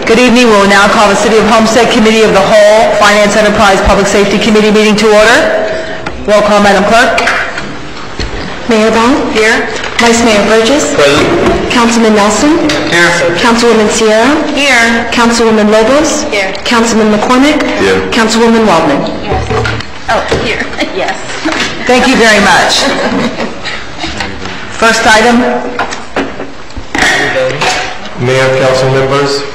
Good evening. We will now call the City of Homestead Committee of the Whole, Finance, Enterprise, Public Safety Committee meeting to order. Roll call, Madam Clerk. Mayor Bell? Here. Vice Mayor Burgess? Present. Councilman Nelson? Here. Councilwoman Sierra? Here. Councilwoman Lobos? Here. Councilman McCormick? Here. Councilwoman Waldman? Yes. Oh, here. Yes. Yes. Thank you very much. First item. Mayor, council members,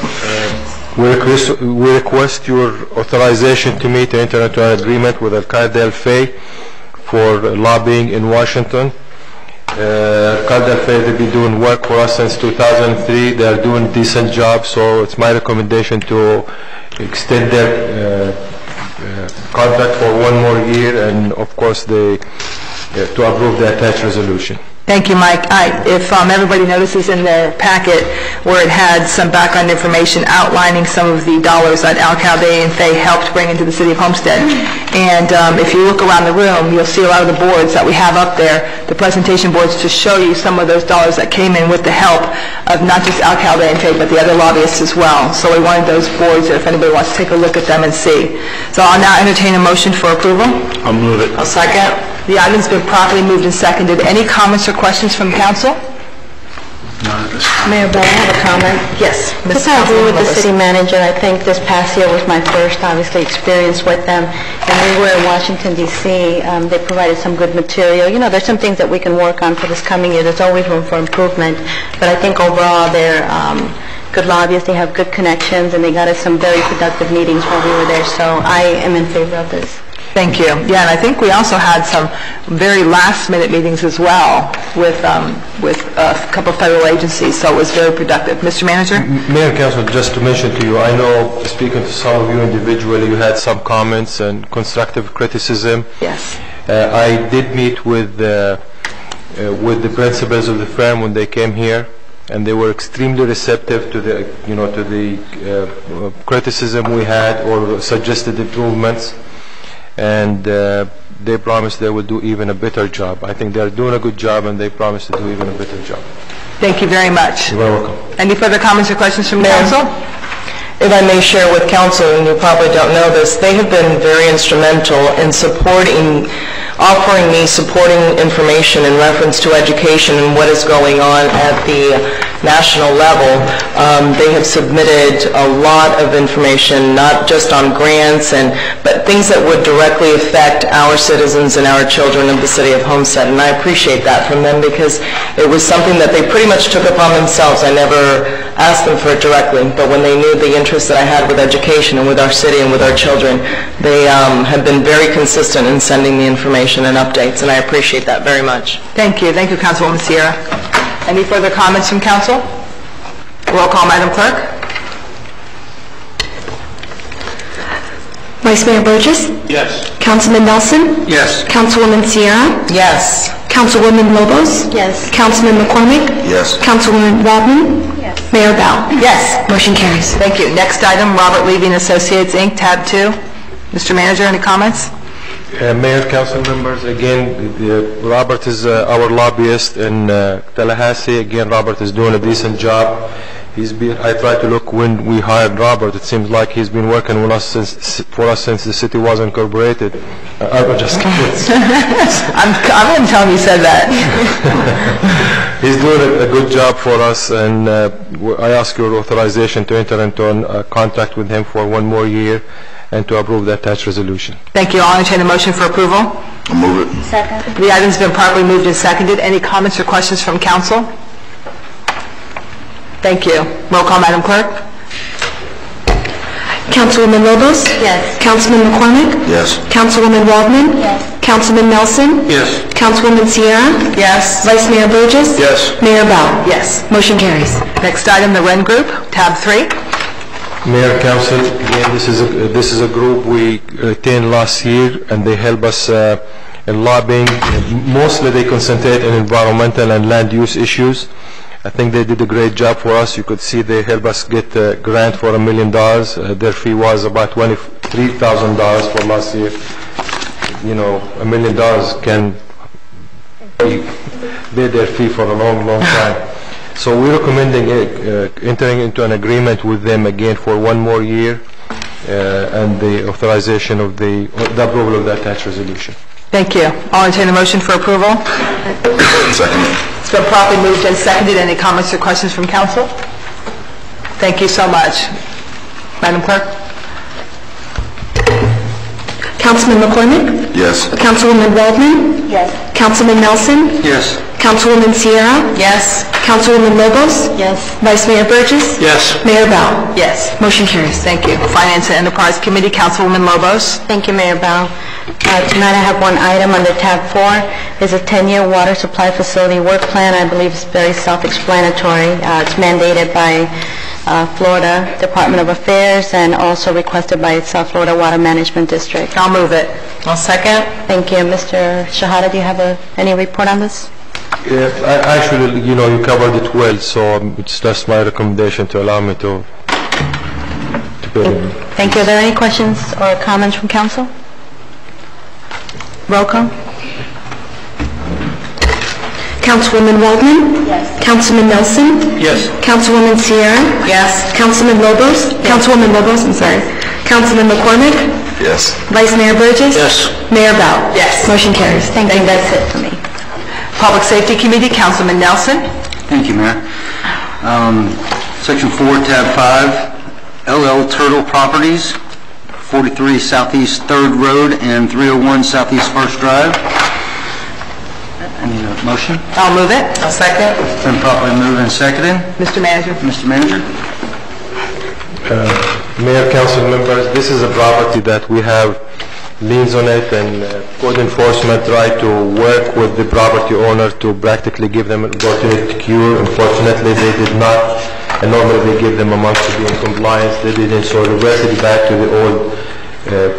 we request your authorization to meet and enter into an agreement with Al-Qaeda Al-Fay for lobbying in Washington. Al-Qaeda Al-Fay, they've been doing work for us since 2003. They are doing a decent job, so it's my recommendation to extend their contract for one more year, and of course to approve the attached resolution. Thank you, Mike. If everybody notices in their packet where it had some background information outlining some of the dollars that Al-Qaeda and Fay helped bring into the City of Homestead. And if you look around the room, you'll see a lot of the boards that we have up there, the presentation boards, to show you some of those dollars that came in with the help of not just Al-Qaeda and Fay, but the other lobbyists as well. So we wanted those boards there if anybody wants to take a look at them and see. So I'll now entertain a motion for approval. I'll move it. I'll second. The item's been properly moved and seconded. Any comments or questions from council? Mayor Bell, I have a comment. Yes. Just I agree with the city manager. I think this past year was my first, obviously, experience with them. And we were in Washington, D.C. They provided some good material. You know, there's some things that we can work on for this coming year. There's always room for improvement. But I think overall they're good lobbyists. They have good connections, and they got us some very productive meetings while we were there. So I am in favor of this. Thank you. Yeah, and I think we also had some very last-minute meetings as well with a couple of federal agencies, so it was very productive. Mr. Manager? Mayor and Council, just to mention to you, I know, speaking to some of you individually, you had some comments and constructive criticism. Yes. I did meet with the principals of the firm when they came here, and they were extremely receptive to the, to the criticism we had or suggested improvements. And they promised they will do even a better job. I think they're doing a good job, and they promised to do even a better job. Thank you very much. You're welcome. Any further comments or questions from council? If I may share with council, and you probably don't know this, they have been very instrumental in offering me supporting information in reference to education and what is going on at the national level. They have submitted a lot of information, not just on grants, but things that would directly affect our citizens and our children of the City of Homestead. And I appreciate that from them, because it was something that they pretty much took upon themselves. I never asked them for it directly, but when they knew the interest that I had with education and with our city and with our children, they have been very consistent in sending me information and updates, and I appreciate that very much. Thank you. Thank you, Councilwoman Sierra. Any further comments from council? Roll call, Madam Clerk. Vice Mayor Burgess? Yes. Councilman Nelson? Yes. Councilwoman Sierra? Yes. Councilwoman Lobos? Yes. Councilman McCormick? Yes. Councilwoman Waldman? Yes. Mayor Bell? Yes. Motion carries. Thank you. Next item, Robert Levy and Associates, Inc., tab 2. Mr. Manager, any comments? Mayor, council members, again, Robert is our lobbyist in Tallahassee. Again, Robert is doing a decent job. I tried to look when we hired Robert. It seems like he's been working with us since the city was incorporated. I'm just kidding. I wouldn't tell him you said that. He's doing a good job for us, and I ask your authorization to enter into a contract with him for one more year and to approve the attached resolution. Thank you. I'll entertain a motion for approval. I'll move it. Second. The item's been properly moved and seconded. Any comments or questions from council? Thank you. Roll call, Madam Clerk. Councilwoman Lobos? Yes. Councilman McCormick? Yes. Councilwoman Waldman? Yes. Councilman Nelson? Yes. Councilwoman Sierra? Yes. Vice Mayor Burgess? Yes. Mayor Bell? Yes. Motion carries. Next item, the Wren Group, tab 3. Mayor, Council, again, this is a group we retained last year, and they help us in lobbying. Mostly they concentrate on environmental and land use issues. I think they did a great job for us. You could see they helped us get a grant for $1 million. Their fee was about $23,000 for last year. $1 million can pay their fee for a long, long time. So we're recommending entering into an agreement with them again for 1 more year and the authorization of the approval of the attached resolution. Thank you. I'll entertain a motion for approval. Second. It's been properly moved and seconded. Any comments or questions from council? Thank you so much. Madam Clerk? Councilman McCormick? Yes. Councilwoman Waldman? Yes. Councilman Nelson? Yes. Councilwoman Sierra? Yes. Councilwoman Lobos? Yes. Vice Mayor Burgess? Yes. Mayor Bell? Yes. Motion carries. Thank you. Finance and Enterprise Committee, Councilwoman Lobos. Thank you, Mayor Bell. Tonight I have one item under tab 4. Is a 10-year water supply facility work plan. I believe it's very self-explanatory. It's mandated by Florida Department of Affairs and also requested by South Florida Water Management District. I'll move it. I'll second. Thank you. Mr. Shahada, do you have any report on this? Actually, you covered it well, so it's just my recommendation to allow me to pay them. Thank you. Are there any questions or comments from council? Roll call. Councilwoman Waldman? Yes. Councilman Nelson? Yes. Councilwoman Sierra? Yes. Councilman Lobos? Councilwoman Lobos, I'm sorry. Councilman McCormick? Yes. Vice Mayor Burgess? Yes. Mayor Bell? Yes. Motion carries. Thank you. That's it for me. Public Safety Committee, Councilman Nelson. Thank you, Mayor. Section 4, Tab 5, LL Turtle Properties, 43 Southeast 3rd Road and 301 Southeast 1st Drive. I need a motion. I'll move it. I'll second. It's been properly moved and seconded. Mr. Manager. Mr. Manager? Mayor, council members, this is a property that we have liens on it, and code enforcement tried to work with the property owner to practically give them an opportunity to cure. Unfortunately, they did not, and normally they give them a month to be in compliance. They didn't, so reverted back to the old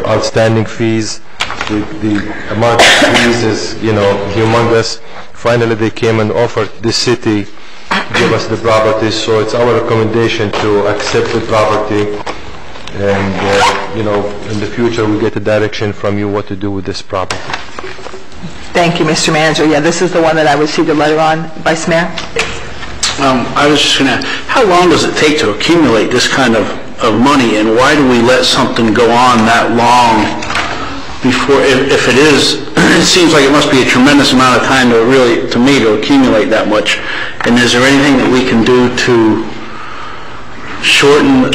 outstanding fees. The amount of fees is, humongous. Finally, they came and offered the city give us the property, so it's our recommendation to accept the property, and in the future we get a direction from you what to do with this property. Thank you, Mr. Manager. Yeah, this is the one that I received a letter on. Vice Mayor? I was just going to ask, how long does it take to accumulate this kind of money, and why do we let something go on that long before, if it is, it seems like it must be a tremendous amount of time to really, to me, to accumulate that much. And is there anything that we can do to shorten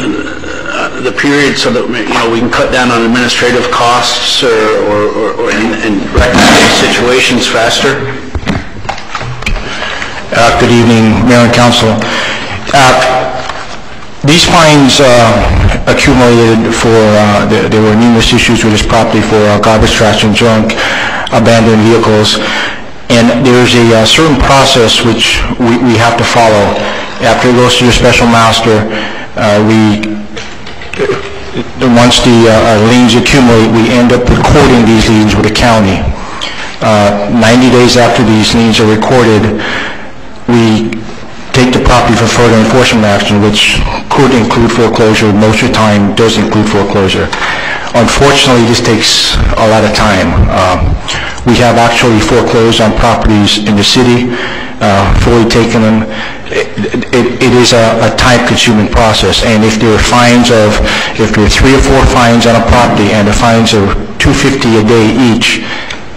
the period so that, we can cut down on administrative costs and recognize situations faster? Good evening, Mayor and Council. These fines accumulated for, there were numerous issues with this property for garbage, trash, and junk, abandoned vehicles, and there's a certain process which we have to follow. After it goes to the special master, once the liens accumulate, we end up recording these liens with the county. 90 days after these liens are recorded, we take the property for further enforcement action, which could include foreclosure. Most of the time does include foreclosure. Unfortunately, this takes a lot of time. We have actually foreclosed on properties in the city, fully taken them. It is a time-consuming process, and if there are if there are 3 or 4 fines on a property and the fines are $250 a day each,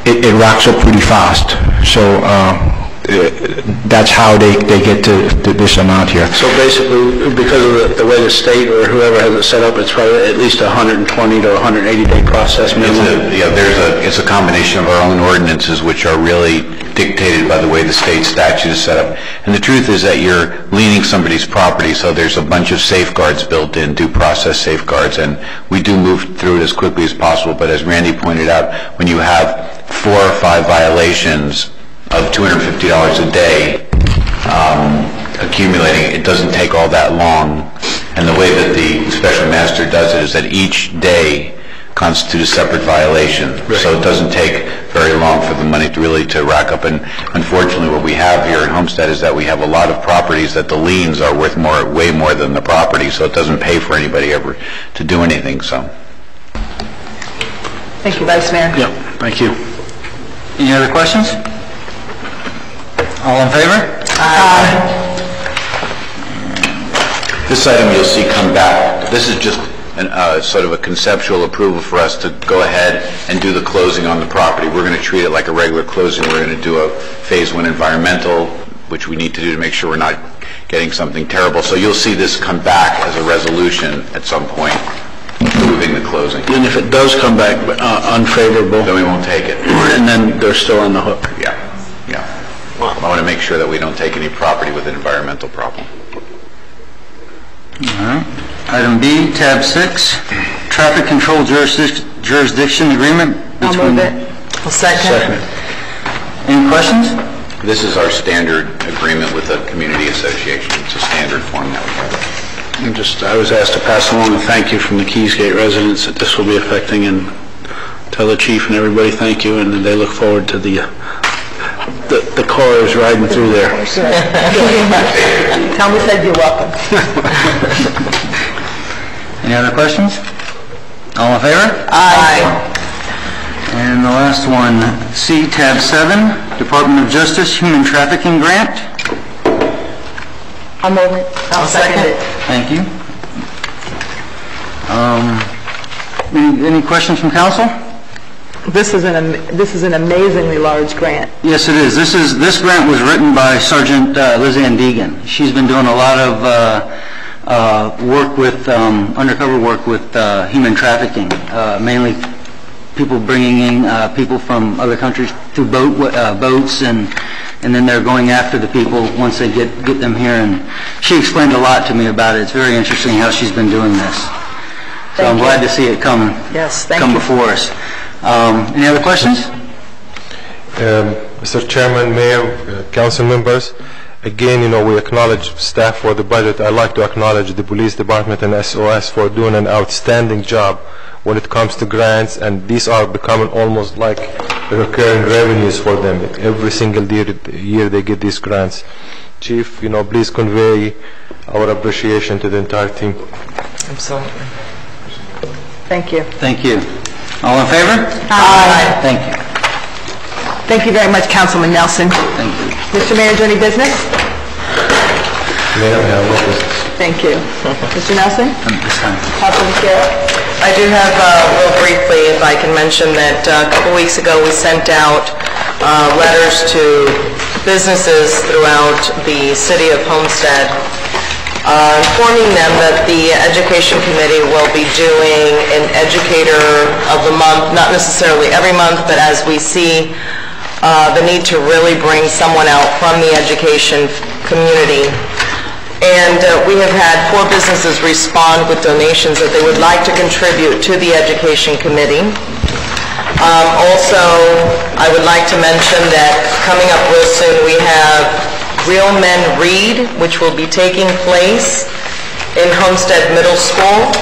it racks up pretty fast. So that's how they get to this amount here. So basically, because of the way the state or whoever has it set up, it's probably at least a 120 to 180 day process minimum. It's a combination of our own ordinances, which are really dictated by the way the state statute is set up. And the truth is that you're liening somebody's property, so there's a bunch of safeguards built in, due process safeguards, and we do move through it as quickly as possible. But as Randy pointed out, when you have 4 or 5 violations of $250 a day accumulating, it doesn't take all that long. And the way that the special master does it is that each day constitutes a separate violation. Right. So it doesn't take very long for the money to rack up. And unfortunately, what we have here at Homestead is that we have a lot of properties that the liens are worth way more than the property, so it doesn't pay for anybody ever to do anything. So. Thank you, Vice Mayor. Yep, thank you. Any other questions? All in favor? Aye. This item you'll see come back. This is just sort of a conceptual approval for us to go ahead and do the closing on the property. We're going to treat it like a regular closing. We're going to do a Phase 1 environmental, which we need to do to make sure we're not getting something terrible. So you'll see this come back as a resolution at some point, approving the closing. And if it does come back unfavorable, Then we won't take it. and then they're still on the hook. Yeah, yeah. I want to make sure that we don't take any property with an environmental problem. All right. Item B, tab 6, traffic control jurisdiction agreement. I'll move it. I'll second. Any questions? This is our standard agreement with the community association. It's a standard form that we have. And I was asked to pass along a thank you from the Keysgate residents that this will be affecting, and tell the chief and everybody thank you, and they look forward to the cars riding through there. Tell me said you're welcome. Any other questions? All in favor? Aye. And the last one, C, tab 7, Department of Justice Human Trafficking Grant. I'll move it. I'll second it. Thank you. Any questions from council? This is an amazingly large grant. Yes, it is. This grant was written by Sergeant Lizanne Deegan. She's been doing a lot of work with undercover work with human trafficking, mainly people bringing in people from other countries through boats, and then they're going after the people once they get them here. And she explained a lot to me about it. It's very interesting how she's been doing this. So I'm glad to see it come before us. Any other questions? Mr. Chairman, Mayor, council members, again, we acknowledge staff for the budget. I'd like to acknowledge the police department and SOS for doing an outstanding job when it comes to grants, and these are becoming almost like recurring revenues for them. Every single year they get these grants. Chief, please convey our appreciation to the entire team. Absolutely. Thank you. Thank you. All in favor? Aye. Thank you. Thank you very much, Councilman Nelson. Thank you. Mr. Mayor, do you have any business? Mayor, we have no business. Thank you. Mr. Nelson? This time. Councilman Scarrow? I do have, real briefly, if I can mention that a couple weeks ago we sent out letters to businesses throughout the city of Homestead, informing them that the Education Committee will be doing an Educator of the Month, not necessarily every month, but as we see the need to really bring someone out from the education community. And we have had 4 businesses respond with donations that they would like to contribute to the Education Committee. Also, I would like to mention that coming up real soon we have Real Men Read, which will be taking place in Homestead Middle School.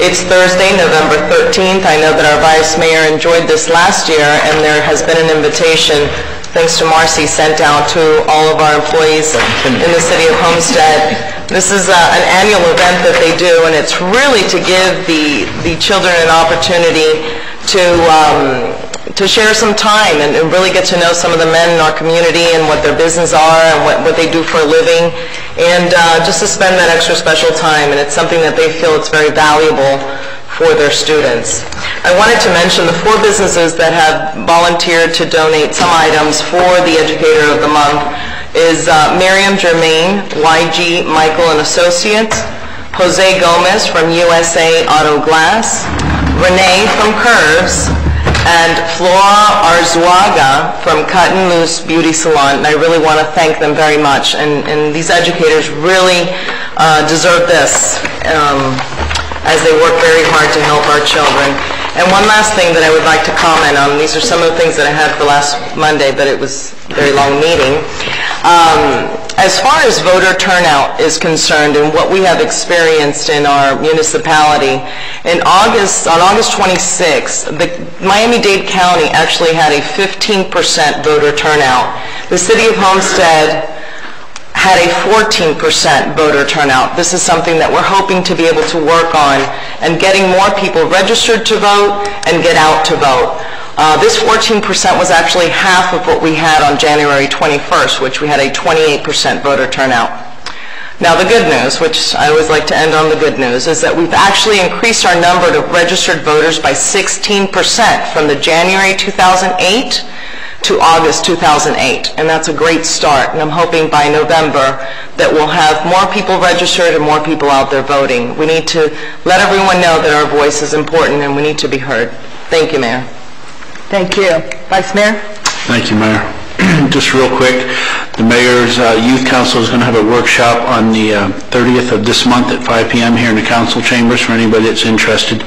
It's Thursday, November 13th. I know that our Vice Mayor enjoyed this last year, and there has been an invitation, thanks to Marcy, sent out to all of our employees in the city of Homestead. This is an annual event that they do, and it's really to give the children an opportunity to share some time and really get to know some of the men in our community and what their business are and what they do for a living, and just to spend that extra special time. And it's something that they feel it's very valuable for their students. I wanted to mention the 4 businesses that have volunteered to donate some items for the Educator of the Month is Miriam Germain, YG Michael and Associates, Jose Gomez from USA Auto Glass, Renee from Curves, and Flora Arzuaga from Cut and Loose Beauty Salon. And I really want to thank them very much. And these educators really deserve this as they work very hard to help our children. And one last thing that I would like to comment on, these are some of the things that I had for last Monday, but it was a very long meeting. As far as voter turnout is concerned and what we have experienced in our municipality, on August 26th, the Miami-Dade County actually had a 15% voter turnout. The city of Homestead had a 14% voter turnout. This is something that we're hoping to be able to work on and getting more people registered to vote and get out to vote. This 14% was actually half of what we had on January 21st, which we had a 28% voter turnout. Now, the good news, which I always like to end on the good news, is that we've actually increased our number of registered voters by 16% from the January 2008 to August 2008, and that's a great start, and I'm hoping by November that we'll have more people registered and more people out there voting. We need to let everyone know that our voice is important and we need to be heard. Thank you, Mayor. Thank you. Vice Mayor? Thank you, Mayor. Just real quick, the Mayor's Youth Council is going to have a workshop on the 30th of this month at 5 p.m. here in the council chambers for anybody that's interested.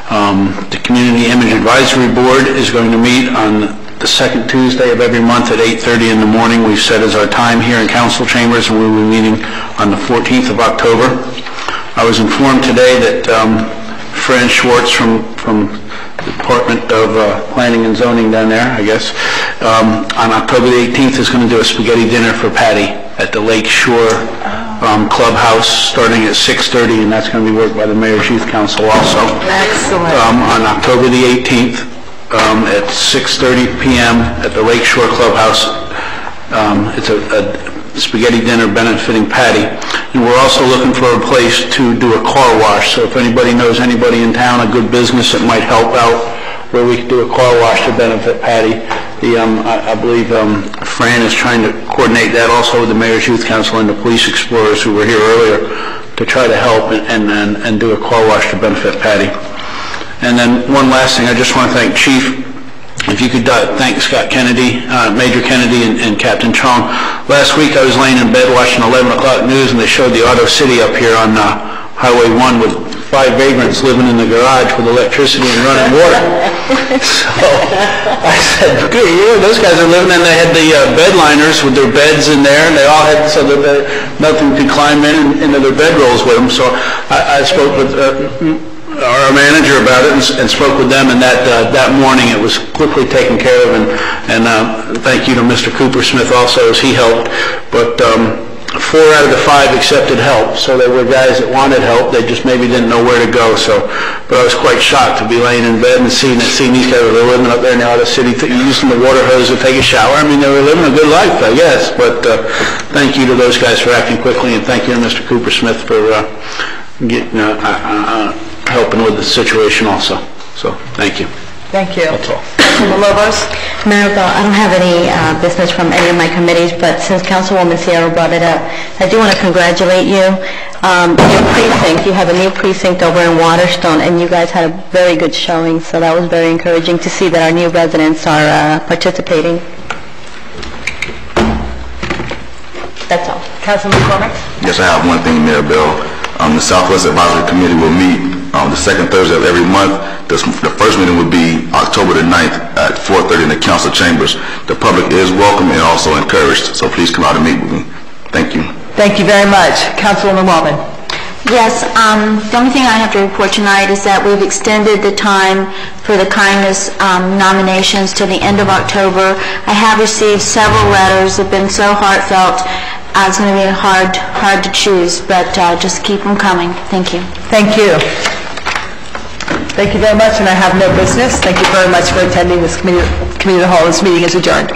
The Community Image Advisory Board is going to meet on the second Tuesday of every month at 8:30 in the morning. We've set as our time here in council chambers, and we'll be meeting on the 14th of October. I was informed today that Fran Schwartz from the Department of Planning and Zoning down there, I guess, on October the 18th is going to do a spaghetti dinner for Patty at the Lake Shore Clubhouse starting at 6:30, and that's going to be worked by the Mayor's Youth Council also. Excellent. On October the 18th at 6:30 p.m. at the Lake Shore Clubhouse. It's a spaghetti dinner benefiting Patty. And we're also looking for a place to do a car wash, so if anybody knows anybody in town, a good business that might help out, where we could do a car wash to benefit Patty. I believe Fran is trying to coordinate that also with the Mayor's Youth Council and the Police Explorers who were here earlier to try to help and do a car wash to benefit Patty. And then one last thing, I just want to thank Chief. If you could thank Scott Kennedy, Major Kennedy, and Captain Chong. Last week I was laying in bed watching 11 o'clock news, and they showed the Auto City up here on Highway 1 with 5 vagrants living in the garage with electricity and running water. So I said, good, those guys are living, and they had the bed liners with their beds in there, and they all had, so that nothing could climb into their bedrolls with them. So I spoke with our manager about it and spoke with them, and that morning it was quickly taken care of, and thank you to Mr. Cooper Smith also as he helped. But 4 out of the 5 accepted help, so there were guys that wanted help, they just maybe didn't know where to go. But I was quite shocked to be laying in bed and seeing these guys were living up there in the Auto City, using the water hose to take a shower. I mean, they were living a good life, I guess. But thank you to those guys for acting quickly, and thank you to Mr. Cooper Smith for helping with the situation also. So, thank you. Thank you. That's all. Mayor, I don't have any business from any of my committees, but since Councilwoman Sierra brought it up, I do want to congratulate you. Your precinct, you have a new precinct over in Waterstone, and you guys had a very good showing, so that was very encouraging to see that our new residents are participating. That's all. Councilman McCormick? Yes, I have one thing, Mayor Bill. The Southwest Advisory Committee will meet the second Thursday of every month. The first meeting would be October the 9th at 4:30 in the council chambers. The public is welcome and also encouraged, so please come out and meet with me. Thank you. Thank you very much. Councilwoman Wallman? Yes, the only thing I have to report tonight is that we've extended the time for the kindness nominations to the end of October. I have received several letters that have been so heartfelt. It's going to be hard to choose, but just keep them coming. Thank you. Thank you. Thank you very much, and I have no business. Thank you very much for attending this committee of the whole. This meeting is adjourned.